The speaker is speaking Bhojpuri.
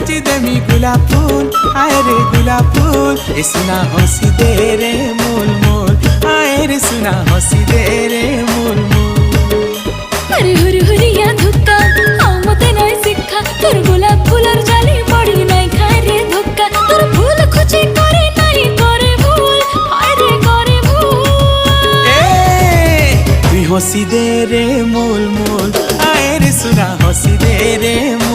खोजी देमी गुलाब फूल, आए रे गुलाब फूल। ए सुना हंसी दे रे मूल मूल, आए रे सुना हंसी दे रे मूल मूल। अरे हुरी हुरिया धुक्का आओ मते नाय शिक्षा, तोर गुलाब फूलर जाली पड़ी नाय खाए रे धोक्का। तोर फूल खोजी करे नाई करे भूल, हाय रे करे भूल। ए तू हंसी दे रे मूल मूल, आए रे सुना हंसी दे रे मूल।